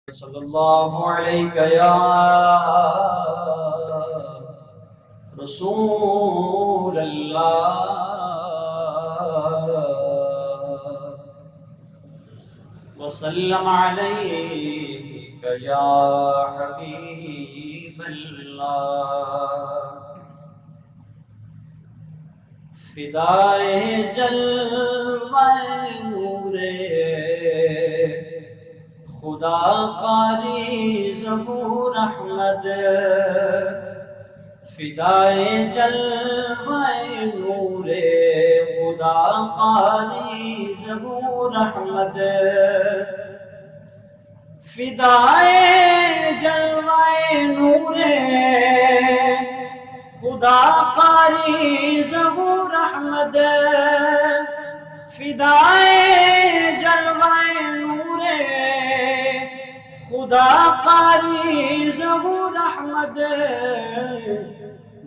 صلی اللہ علیہ یا رسول اللہ وسلم علیک یا حبیب اللہ فدائے جلوہ نور خدا قاری ظہور احمد فدائے جلوہ نور خدا قاری ظہور احمد فدائے جلوہ نور خدا قاری ظہور احمد فدائے جلوہ نور خدا قاری ظہور احمد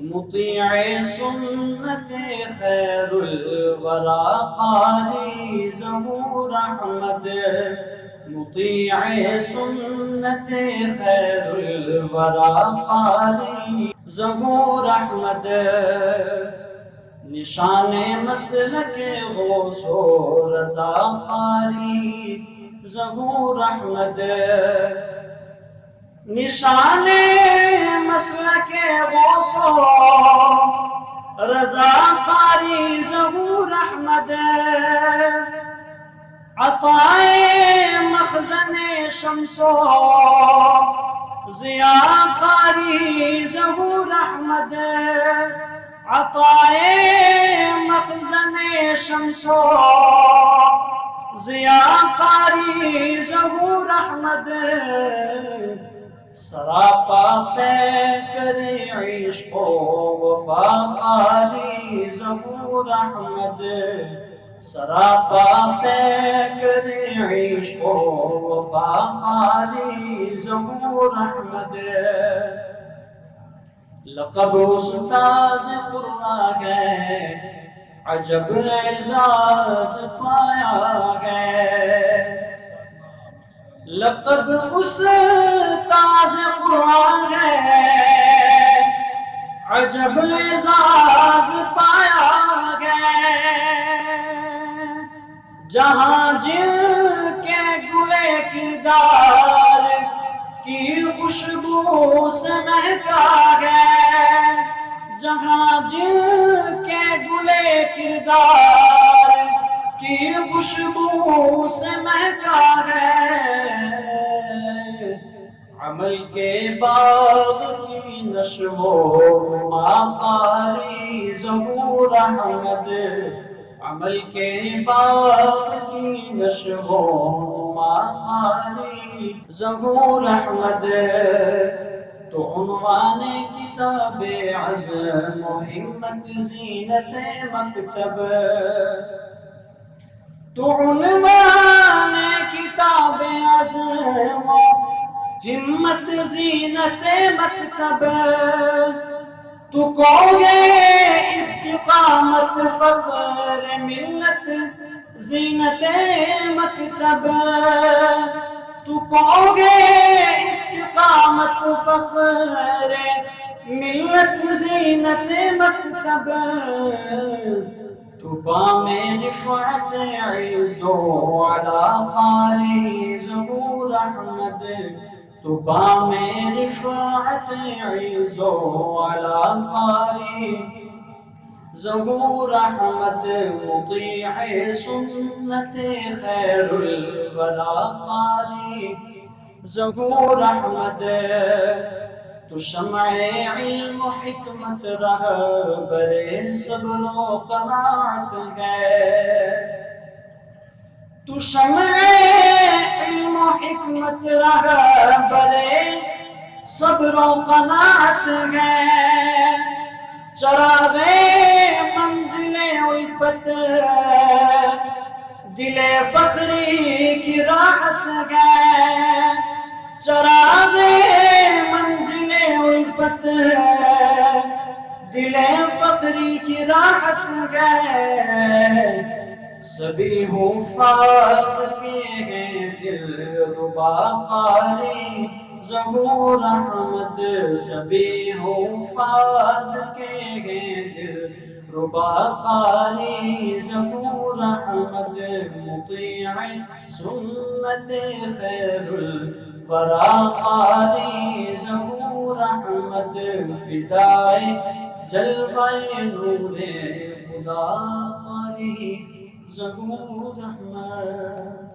مطیع سنت خیر الورا قاری ظہور احمد مطیع سنت خیر الورا قاری ظہور احمد نشان مسلک غوث و رضا قاری ظہور احمد نشان مسلک غوث و رضا قاری ظہور احمد عطائے مخزن شمس و ضیاء قاری ظہور احمد عطائے مخزن شمس و ضیاء قاری ظہور احمد سراپا پیکر عشق و وفا قاری ظہور احمد سراپا پیکر عشق و وفا قاری ظہور احمد لقب استاذ قرآن ہے عجب اعزاز پایا ہے لقب استاذ قرآن ہے عجب اعزاز پایا ہے جہاں جن کے گلے کردار کی خوشبو سے مہکا ہے جہاں جن کے گلے کردار کی خوشبو سے مہکا ہے عمل کے باغ کی نشو و قاری ظہور احمد عمل کے باغ کی نشو و قاری ظہور احمد تو عنوان کتاب عزم و ہمت زینت مکتب تو عنوان کتاب عزم و ہمت زینت مکتب تو کوگے استقامت فخر ملت زینت مکتب تو کوگے استقامت فخر ملت زینت مکتب تو بام رفعت عز و علا قاری ظہور احمد تو بام رفعت عز و علا قاری ظہور احمد مطیع سنت خیر الورا قاری ظہور احمد تو شمع علم و حکمت رہبر صبر و قناعت ہے تو شمع علم و حکمت رہبر صبر و قناعت ہے چراغ منزل الفت دل فخری کی راحت ہے چراغ منزل الفت دل فخری کی راحت ہے سبھی حفاظ کے ہیں دل ربا قاری ظہور احمد، سبھی حفاظ کے ہیں دل ربا قاری ظہور احمد، مطیع سنت خیر الورا قاری ظہور احمد، فدائے جلوہ نور خدا قاری ظہور احمد۔